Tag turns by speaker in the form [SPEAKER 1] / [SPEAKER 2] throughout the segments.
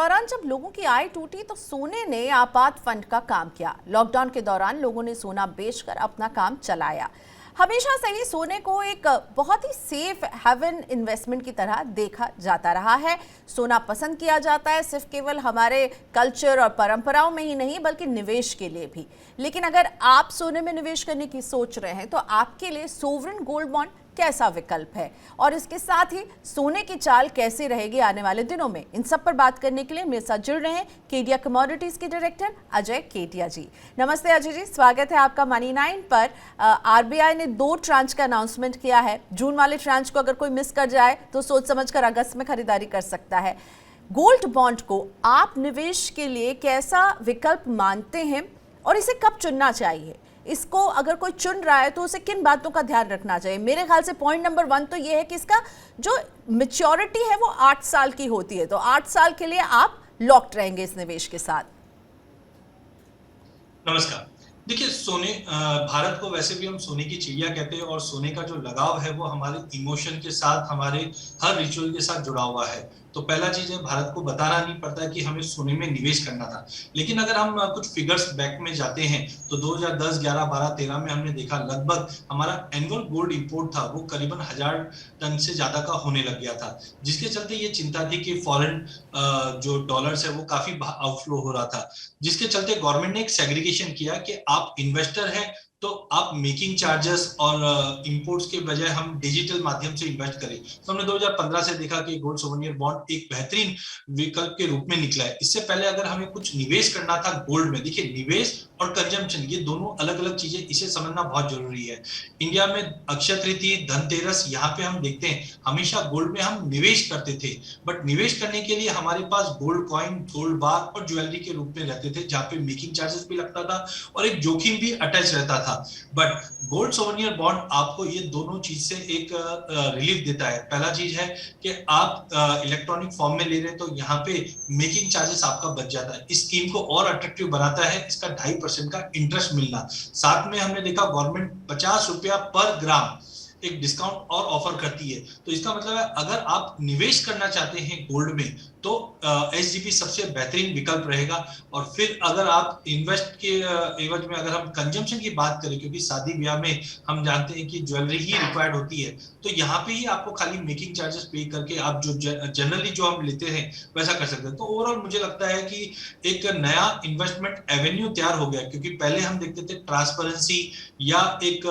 [SPEAKER 1] दौरान जब लोगों की आय टूटी तो सोने ने आपात फंड का काम किया। लॉकडाउन के दौरान लोगों ने सोना बेचकर अपना काम चलाया। हमेशा से ही सोने को एक बहुत ही सेफ हेवन इन्वेस्टमेंट की तरह देखा जाता रहा है। सोना पसंद किया जाता है सिर्फ केवल हमारे कल्चर और परंपराओं में ही नहीं बल्कि निवेश के लिए भी। लेकिन अगर आप सोने में निवेश करने की सोच रहे हैं तो आपके लिए सोवरेन गोल्ड बॉन्ड कैसा विकल्प है और इसके साथ ही सोने की चाल कैसी रहेगी आने वाले दिनों में, इन सब पर बात करने के लिए मेरे साथ जुड़ रहे हैं केडिया कमोडिटीज के डायरेक्टर अजय केडिया जी। नमस्ते अजय जी, स्वागत है आपका मनी 9 पर। आरबीआई ने 2 ट्रांच का अनाउंसमेंट किया है। जून वाले ट्रांच को अगर कोई मिस कर जाए तो सोच समझकर अगस्त में खरीदारी कर सकता है। गोल्ड बॉन्ड को आप निवेश के लिए कैसा विकल्प मानते हैं और इसे कब चुनना चाहिए? इसको अगर कोई चुन रहा है तो उसे किन बातों का ध्यान रखना चाहिए? मेरे ख्याल से पॉइंट नंबर 1 तो ये है कि इसका जो मैच्योरिटी है वो 8 साल की होती है, तो 8 साल के लिए आप लॉक्ड रहेंगे इस निवेश के साथ।
[SPEAKER 2] नमस्कार। देखिए, सोने भारत को वैसे भी हम सोने की चिड़िया कहते हैं और सोने का जो लगाव है वो हमारे इमोशन के साथ, हमारे हर रिचुअल के साथ जुड़ा हुआ है। तो पहला चीज है, भारत को बताना नहीं पड़ता कि हमें सोने में निवेश करना था। लेकिन अगर हम कुछ फिगर्स बैक में जाते हैं तो 2010, 11, 12, 13 में हमने देखा लगभग हमारा एनुअल गोल्ड इंपोर्ट था वो करीबन 1000 टन से ज्यादा का होने लग गया था, जिसके चलते ये चिंता थी कि फॉरेन जो डॉलर्स है वो काफी आउटफ्लो हो रहा था, जिसके चलते गवर्नमेंट ने एक सेग्रीगेशन किया कि आप इन्वेस्टर हैं तो आप मेकिंग चार्जेस और इंपोर्ट्स के बजाय हम डिजिटल माध्यम से इन्वेस्ट करें। तो हमने 2015 से देखा कि गोल्ड सोवेनियर बॉन्ड एक बेहतरीन विकल्प के रूप में निकला है। इससे पहले अगर हमें कुछ निवेश करना था गोल्ड में, देखिए निवेश और कंजम्पशन ये दोनों अलग अलग चीजें, इसे समझना बहुत जरूरी है। इंडिया में अक्षय तृतीया, धनतेरस, यहाँ पे हम देखते हैं हमेशा गोल्ड में हम निवेश करते थे, बट निवेश करने के लिए हमारे पास गोल्ड कॉइन, गोल्ड बार और ज्वेलरी के रूप में रहते थे, जहाँ पे मेकिंग चार्जेस भी लगता था और एक जोखिम भी अटैच रहता था। बट गोल्ड सोवेनियर बॉन्ड आपको ये दोनों चीज से एक रिलीफ देता है। पहला चीज है कि आप इलेक्ट्रॉनिक फॉर्म में ले रहे हैं तो यहाँ पे मेकिंग चार्जेस आपका बच जाता है। इस स्कीम को और अट्रैक्टिव बनाता है इसका 2.5% का इंटरेस्ट मिलना। साथ में हमने देखा गवर्नमेंट 50 रुपया पर ग्राम एक डिस्काउंट और ऑफर करती है। तो इसका मतलब है अगर आप निवेश करना चाहते हैं गोल्ड में तो एसजीपी सबसे बेहतरीन विकल्प रहेगा। और फिर अगर आप इन्वेस्ट के एवज में अगर हम कंजम्पशन की बात करें, क्योंकि शादी ब्याह में हम जानते हैं कि ज्वेलरी ही रिक्वायर्ड होती है, तो यहाँ पे ही आपको खाली मेकिंग चार्जेस पे करके आप जो जनरली जो हम लेते हैं वैसा कर सकते हैं। तो ओवरऑल मुझे लगता है कि एक नया इन्वेस्टमेंट एवेन्यू तैयार हो गया, क्योंकि पहले हम देखते थे ट्रांसपेरेंसी या एक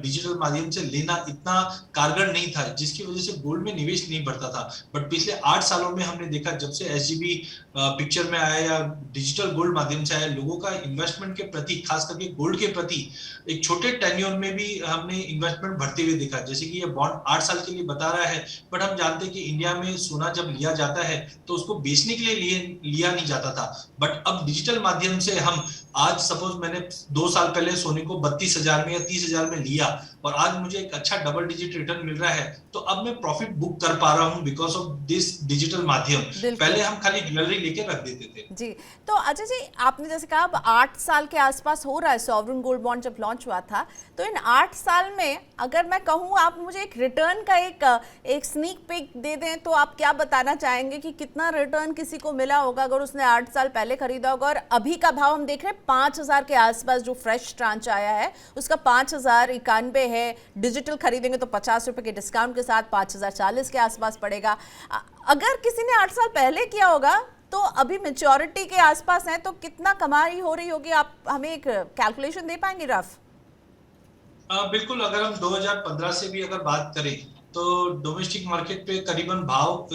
[SPEAKER 2] डिजिटल माध्यम से लेना इतना कारगर नहीं था, जिसकी वजह से गोल्ड में निवेश नहीं बढ़ता था। बट पिछले 8 सालों में हमने देखा जब से एसजीबी पिक्चर में आया या डिजिटल गोल्ड माध्यम से आया, लोगों का इन्वेस्टमेंट के प्रति, खास करके गोल्ड के प्रति एक छोटे टेन्योर में भी हमने इन्वेस्टमेंट बढ़ते हुए देखा। जैसे कि ये बॉन्ड 8 साल के लिए बता रहा है, बट हम जानते हैं कि इंडिया में सोना जब लिया जाता है तो उसको बेचने के लिए लिया नहीं जाता था। बट अब डिजिटल माध्यम से हम आज सपोज मैंने 2 साल पहले सोने को 32,000 में या 30,000 में लिया और आज मुझे एक अच्छा डबल डिजिट रिटर्न मिल रहा है, तो अब मैं प्रॉफिट बुक कर पा रहा हूं बिकॉज ऑफ दिस डिजिटल माध्यम। पहले हम खाली ज्वेलरी लेके रख देते थे।
[SPEAKER 1] जी, तो अजय जी, आपने जैसे कहा अब 8 साल के आसपास हो रहा है सॉवरेन गोल्ड बॉन्ड जब लॉन्च हुआ था, तो इन 8 साल में अगर मैं कहूँ आप मुझे एक रिटर्न का एक स्नीक पिक दे दें तो आप क्या बताना चाहेंगे कि कितना रिटर्न किसी को मिला होगा अगर उसने 8 साल पहले खरीदा होगा? और अभी का भाव हम देख रहे हैं 5,000 के आसपास, जो फ्रेश ट्रांच आया है उसका 5,091 है। डिजिटल खरीदेंगे तो 50 रुपए के डिस्काउंट के साथ 5,040 के आसपास पड़ेगा। अगर किसी ने 8 साल पहले किया होगा तो अभी मैच्योरिटी के आसपास है तो कितना कमाई हो रही होगी? आप हमें एक कैलकुलेशन दे पाएंगे रफ?
[SPEAKER 2] बिल्कुल, अगर हम 2015 से भी अगर बात करें तो डोमेस्टिक मार्केट पे करीबन भाव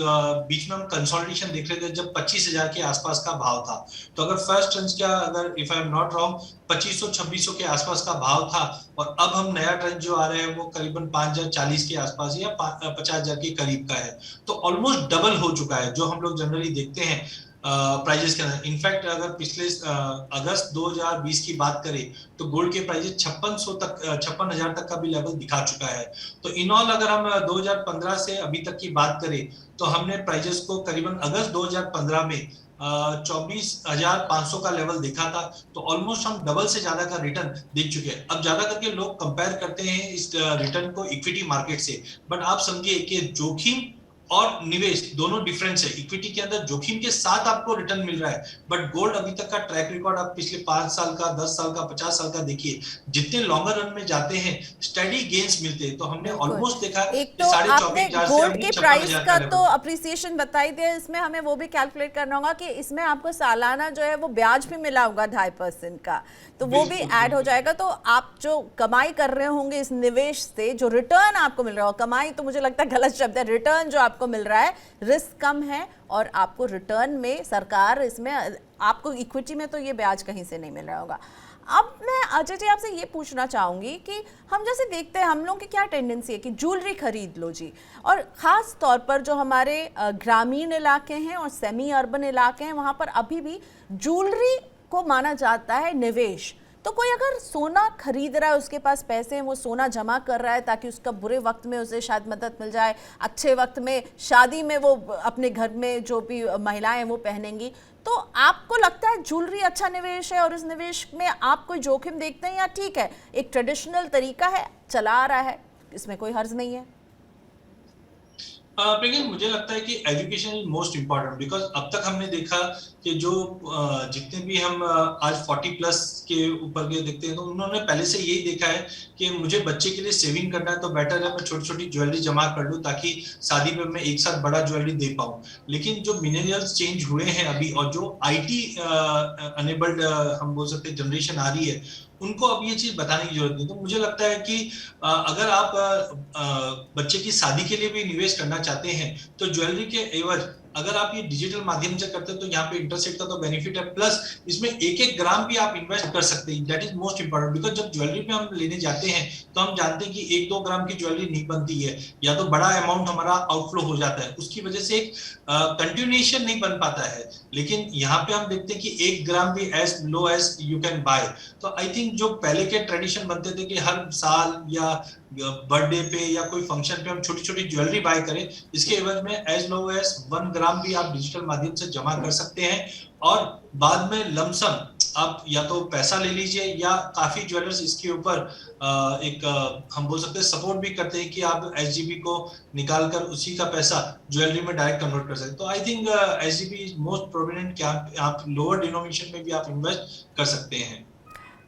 [SPEAKER 2] बीच में हम कंसोलिडेशन देख रहे थे जब 25,000 के आसपास का भाव था। तो अगर फर्स्ट ट्रांच का, अगर if I am not wrong, 2500-2600 के आसपास का भाव था और अब हम नया ट्रांच जो आ रहे हैं वो करीबन 5,040 के आसपास या 50,000 के करीब का है। तो ऑलमोस्ट डबल हो चुका है जो हम लोग जनरली देखते हैं प्राइजेस के अंदर। इनफैक्ट अगर पिछले अगस्त 2020 की बात करें तो गोल्ड के प्राइजेस 5600 तक, 56,000 तक का भी लेवल दिखा चुका है। तो इन ऑल अगर हम 2015 से अभी तक की बात करें तो हमने प्राइजेस को करीबन अगस्त 2015 में 24,500 का लेवल देखा था। तो ऑलमोस्ट हम डबल से ज्यादा का रिटर्न देख चुके हैं। अब ज्यादा करके लोग कंपेयर करते हैं इस रिटर्न को इक्विटी मार्केट से, बट आप समझिए कि जोखिम और निवेश दोनों डिफरेंस है। इक्विटी के अंदर जोखिम के साथ आपको रिटर्न मिल रहा है, बट गोल्ड अभी तक का ट्रैक रिकॉर्ड आप पिछले 5 साल का, 10 साल का, 50 साल का देखिए, जितने लॉन्गर रन में जाते हैं स्टडी गेन्स मिलते हैं। तो हमने
[SPEAKER 1] बिल्कुल।
[SPEAKER 2] ऑलमोस्ट देखा
[SPEAKER 1] एक
[SPEAKER 2] कि
[SPEAKER 1] तो आपने
[SPEAKER 2] 24,500 से
[SPEAKER 1] गोल्ड
[SPEAKER 2] हमने
[SPEAKER 1] के
[SPEAKER 2] 56,000
[SPEAKER 1] प्राइस
[SPEAKER 2] का
[SPEAKER 1] का
[SPEAKER 2] लेवल।
[SPEAKER 1] तो अप्रिसिएशन बताई दिया, इसमें हमें वो भी कैलकुलेट करना होगा कि इसमें आपको सालाना जो है वो ब्याज भी मिला होगा 2.5% का, तो वो भी
[SPEAKER 2] बिल्कुल,
[SPEAKER 1] ऐड हो
[SPEAKER 2] बिल्कुल।
[SPEAKER 1] जाएगा। तो आप जो कमाई कर रहे होंगे इस निवेश से, जो रिटर्न आपको मिल रहा हो, कमाई तो मुझे लगता है गलत शब्द है, रिटर्न जो आपको मिल रहा है, रिस्क कम है और आपको रिटर्न में सरकार इसमें, आपको इक्विटी में तो ये ब्याज कहीं से नहीं मिल रहा होगा। अब मैं अजय जी आपसे ये पूछना चाहूंगी कि हम जैसे देखते हैं, हम लोग की क्या टेंडेंसी है कि ज्वेलरी खरीद लो जी, और ख़ास तौर पर जो हमारे ग्रामीण इलाके हैं और सेमी अर्बन इलाके हैं, वहाँ पर अभी भी ज्वेलरी को माना जाता है निवेश। तो कोई अगर सोना खरीद रहा है, उसके पास पैसे हैं, वो सोना जमा कर रहा है ताकि उसका बुरे वक्त में उसे शायद मदद मिल जाए, अच्छे वक्त में शादी में वो अपने घर में जो भी महिलाएं हैं वो पहनेंगी, तो आपको लगता है ज्वेलरी अच्छा निवेश है और इस निवेश में आप कोई जोखिम देखते हैं, या ठीक है एक ट्रेडिशनल तरीका है, चला आ रहा है, इसमें कोई हर्ज नहीं है?
[SPEAKER 2] लेकिन मुझे लगता है कि education is most important, because अब तक हमने देखा कि जो जितने भी हम आज 40 प्लस के ऊपर के देखते हैं, तो उन्होंने पहले से यही देखा है कि मुझे बच्चे के लिए सेविंग करना है, तो बेटर है मैं छोटी छोटी ज्वेलरी जमा कर लूं ताकि शादी में मैं एक साथ बड़ा ज्वेलरी दे पाऊं। लेकिन जो मिलेनियल्स चेंज हुए हैं अभी, और जो आईटी अनेबल्ड हम बोल सकते हैं जनरेशन आ रही है, उनको अब ये चीज बताने की जरूरत नहीं। तो मुझे लगता है कि अगर आप बच्चे की शादी के लिए भी निवेश करना चाहते हैं, तो ज्वेलरी के एवज अगर आप ये डिजिटल माध्यम से करते हैं तो यहाँ पे इंटरेस्ट रेट का तो बेनिफिट है, प्लस इसमें एक एक ग्राम भी आप इन्वेस्ट कर सकते हैं। That is most important, because जब ज्वेलरी पे हम लेने जाते हैं तो हम जानते हैं कि 1-2 ग्राम की ज्वेलरी नहीं बनती है, या तो बड़ा अमाउंट हमारा आउटफ्लो हो जाता है, उसकी वजह से एक कंटिन्यूएशन नहीं बन पाता है। लेकिन यहाँ पे हम देखते हैं कि 1 ग्राम भी as low as you can buy. तो आई थिंक जो पहले के ट्रेडिशन बनते थे कि हर साल या बर्थडे पे या कोई फंक्शन पे हम छोटी छोटी ज्वेलरी बाय करें, इसके एवज में एज लो एज 1 ग्राम भी आप डिजिटल माध्यम से जमा कर सकते हैं, और बाद में लमसम आप या तो पैसा ले लीजिए, या काफी ज्वेलर्स इसके ऊपर एक हम बोल सकते हैं सपोर्ट भी करते हैं कि आप एसजीबी को निकाल कर उसी का पैसा ज्वेलरी में डायरेक्ट कन्वर्ट कर सकते हैं। तो I think SGB is most prominent कि आप लोअर डिनोमिनेशन में भी आप इन्वेस्ट कर सकते हैं।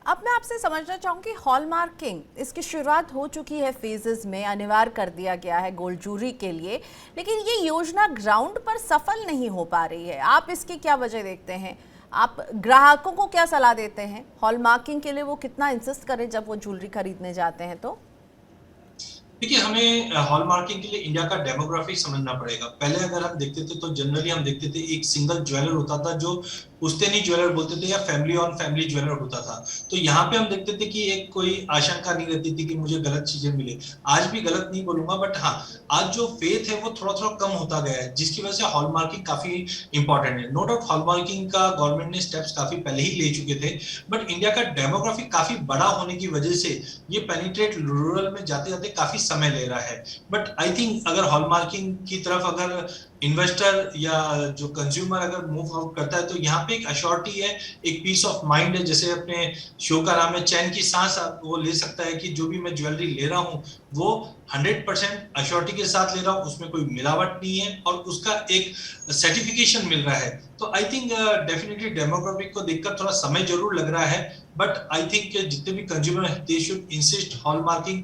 [SPEAKER 1] अब मैं आपसे समझना चाहूँगी, हॉलमार्किंग इसकी शुरुआत हो चुकी है, फेजेस में अनिवार्य कर दिया गया है गोल्ड ज्वेलरी के लिए, लेकिन ये योजना ग्राउंड पर सफल नहीं हो पा रही है। आप इसकी क्या वजह देखते हैं? आप ग्राहकों को क्या सलाह देते हैं हॉलमार्किंग के लिए, वो कितना इंसिस्ट करें जब वो ज्वेलरी खरीदने जाते हैं? तो
[SPEAKER 2] देखिए, हमें हॉलमार्किंग के लिए इंडिया का डेमोग्राफी समझना पड़ेगा। पहले अगर हम देखते थे तो जनरली हम देखते थे एक सिंगल ज्वेलर होता था जो पुश्तैनी ज्वेलर बोलते थे, या फैमिली ऑन फैमिली ज्वेलर होता था। तो यहाँ पे हम देखते थे कि एक कोई आशंका नहीं रहती थी कि मुझे गलत चीजें मिले। आज भी गलत नहीं बोलूंगा, बट हाँ, आज जो फेथ है वो थोड़ा थोड़ा कम होता गया है, जिसकी वजह से हॉलमार्किंग काफी इंपॉर्टेंट है। नो डाउट हॉलमार्किंग का गवर्नमेंट ने स्टेप्स काफी पहले ही ले चुके थे, बट इंडिया का डेमोग्राफी काफी बड़ा होने की वजह से ये पेनिट्रेट रूरल में जाते जाते काफी समय ले रहा है। बट आई थिंक अगर हॉलमार्किंग की तरफ अगर इन्वेस्टर या जो कंज्यूमर अगर मूव आउट करता है, तो यहाँ पे एक अश्योरिटी है, एक पीस ऑफ माइंड है, जैसे अपने शो का नाम है चैन की सांस, वो ले सकता है कि जो भी मैं ज्वेलरी ले रहा हूँ वो 100% अश्योरिटी के साथ ले रहा हूँ, उसमें कोई मिलावट नहीं है, और उसका एक सर्टिफिकेशन मिल रहा है। तो आई थिंक डेफिनेटली डेमोग्राफिक को देखकर थोड़ा समय जरूर लग रहा है, बट आई थिंक जितने भी कंज्यूमर है दे शुड इंसिस्ट हॉलमार्किंग,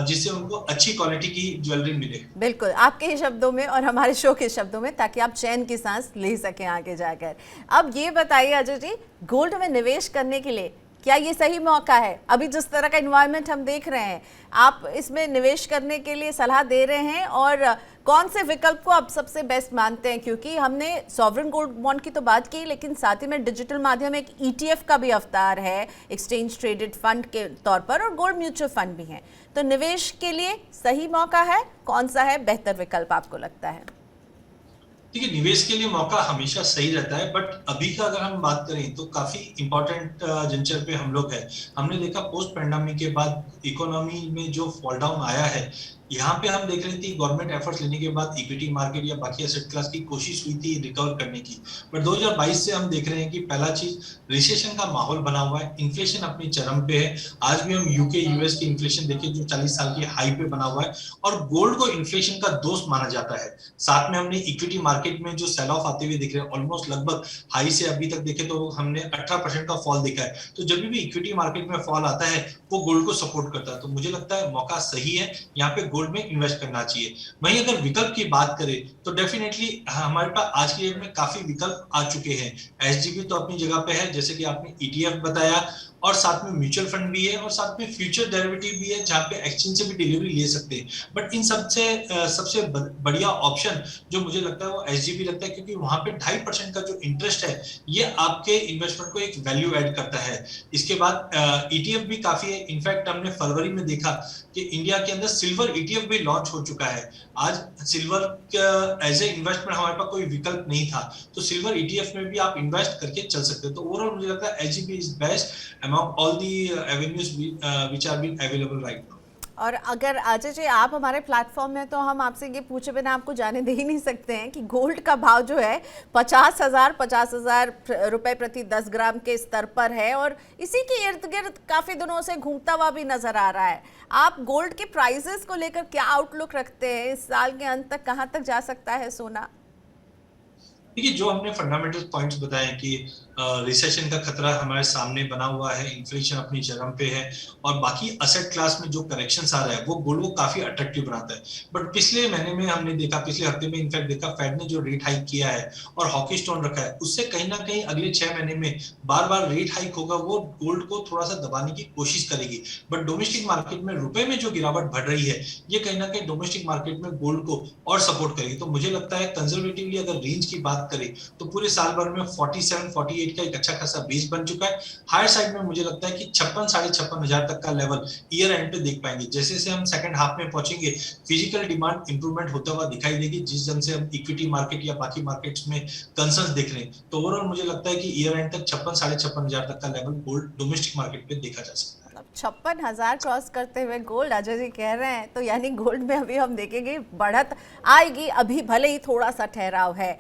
[SPEAKER 2] जिससे उनको अच्छी क्वालिटी की ज्वेलरी मिले।
[SPEAKER 1] बिल्कुल, आपके ही शब्दों में और हमारे शो के शब्दों में, ताकि आप चैन की सांस ले सकें आगे जाकर। अब ये बताइए अजय जी, गोल्ड में निवेश करने के लिए क्या ये सही मौका है? अभी जिस तरह का एनवायरनमेंट हम देख रहे हैं, आप इसमें निवेश करने के लिए सलाह दे रहे हैं, और कौन से विकल्प को आप सबसे बेस्ट मानते हैं? क्योंकि हमने सॉवरेन गोल्ड बॉन्ड की तो बात की, लेकिन साथ ही में डिजिटल माध्यम एक ईटीएफ का भी अवतार है, एक्सचेंज ट्रेडेड फंड के तौर पर, और गोल्ड म्यूचुअल फंड भी है। तो निवेश के लिए सही मौका है, कौन सा है बेहतर विकल्प आपको लगता है?
[SPEAKER 2] देखिए, निवेश के लिए मौका हमेशा सही रहता है, बट अभी का अगर हम बात करें तो काफी इंपॉर्टेंट जंक्चर पे हम लोग हैं। हमने देखा पोस्ट पैंडेमिक के बाद इकोनॉमी में जो फॉल डाउन आया है, यहाँ पे हम देख रहे थे गवर्नमेंट एफर्ट्स लेने के बाद इक्विटी मार्केट या बाकी एसेट क्लास की कोशिश हुई थी रिकवर करने की, बट 2022 से हम देख रहे हैं कि पहला चीज रिसेशन का माहौल बना हुआ है, इन्फ्लेशन अपनी चरम पे है। आज भी हम यूके यूएस की इन्फ्लेशन देखें जो 40 साल की हाई पे बना हुआ है, और गोल्ड को इन्फ्लेशन का दोस्त माना जाता है। साथ में हमने इक्विटी मार्केट में जो सेल ऑफ आते हुए दिख रहे हैं, ऑलमोस्ट लगभग हाई से अभी तक देखे तो हमने 18% का फॉल देखा है। तो जब भी इक्विटी मार्केट में फॉल आता है वो गोल्ड को सपोर्ट करता है, तो मुझे लगता है मौका सही है यहाँ पे गोल्ड में इन्वेस्ट करना चाहिए। वहीं अगर विकल्प की बात करें तो डेफिनेटली हमारे पास आज की डेट में काफी विकल्प आ चुके हैं। एसजीपी तो अपनी जगह पे है, जैसे कि आपने ईटीएफ बताया, और साथ में म्यूचुअल फंड भी है, और साथ में फ्यूचर डेरिवेटिव भी है जहाँ पे एक्सचेंज से भी डिलीवरी ले सकते हैं। बट इन सबसे बढ़िया ऑप्शन जो मुझे लगता है वो एसजीपी लगता है, क्योंकि वहां पे 2.5% का जो इंटरेस्ट है ये आपके इन्वेस्टमेंट को एक वैल्यू ऐड करता है। इसके बाद ईटीएफ भी काफी है। इनफैक्ट हमने फरवरी में देखा कि इंडिया के अंदर सिल्वर ईटीएफ भी लॉन्च हो चुका है। आज सिल्वर एज ए इन्वेस्टमेंट हमारे पास कोई विकल्प नहीं था, तो सिल्वर ईटीएफ में भी आप इन्वेस्ट करके चल सकते हो। तो ओवरऑल मुझे लगता है SGP is best among all the avenues which are being available right now.
[SPEAKER 1] और अगर अजय जी आप हमारे प्लेटफॉर्म में, तो हम आपसे ये पूछे बिना आपको जाने दे ही नहीं सकते हैं कि गोल्ड का भाव जो है 50,000 रुपए प्रति 10 ग्राम के स्तर पर है, और इसी के इर्द गिर्द काफी दिनों से घूमता हुआ भी नजर आ रहा है। आप गोल्ड के प्राइसेस को लेकर क्या आउटलुक रखते हैं? इस साल के अंत तक कहां तक जा सकता है सोना?
[SPEAKER 2] देखिए, जो हमने फंडामेंटल पॉइंट्स बताए कि रिसेशन का खतरा हमारे सामने बना हुआ है, इन्फ्लेशन अपनी चरम पे है, और बाकी असेट क्लास में जो करेक्शंस आ रहा है वो गोल्ड को काफी अट्रैक्टिव बनाता है। बट पिछले महीने में हमने देखा, पिछले हफ्ते में इनफैक्ट देखा, फेड ने जो रेट हाइक किया है और हॉकी स्टोन रखा है, उससे कहीं ना कहीं अगले 6 महीने में बार बार रेट हाइक होगा, वो गोल्ड को थोड़ा सा दबाने की कोशिश करेगी। बट डोमेस्टिक मार्केट में रुपए में जो गिरावट बढ़ रही है, ये कहीं ना कहीं डोमेस्टिक मार्केट में गोल्ड को और सपोर्ट करेगी। तो मुझे लगता है कंजर्वेटिवली अगर रेंज की बात करें तो पूरे साल भर में 47-48 का एक अच्छा खासा बेस बन चुका है। हायर साइड में मुझे लगता है कि 56-56,500 हजार तक का लेवल ईयर एंड पे देख पाएंगे। जैसे जैसे हम सेकंड हाफ में पहुंचेंगे, फिजिकल डिमांड इंप्रूवमेंट होता हुआ दिखाई देगी, जिस ढंग से हम इक्विटी मार्केट या बाकी मार्केट्स में कंसर्न्स देख रहे हैं। तो ओवरऑल मुझे लगता है कि ईयर एंड तक 56-56,500 हजार तक का लेवल गोल्ड डोमेस्टिक मार्केट पे देखा जा सकता है।
[SPEAKER 1] 56,000 क्रॉस करते हुए गोल्ड अजय जी कह रहे हैं, तो यानी गोल्ड में अभी हम देखेंगे बढ़त आएगी, अभी भले ही थोड़ा सा ठहराव है।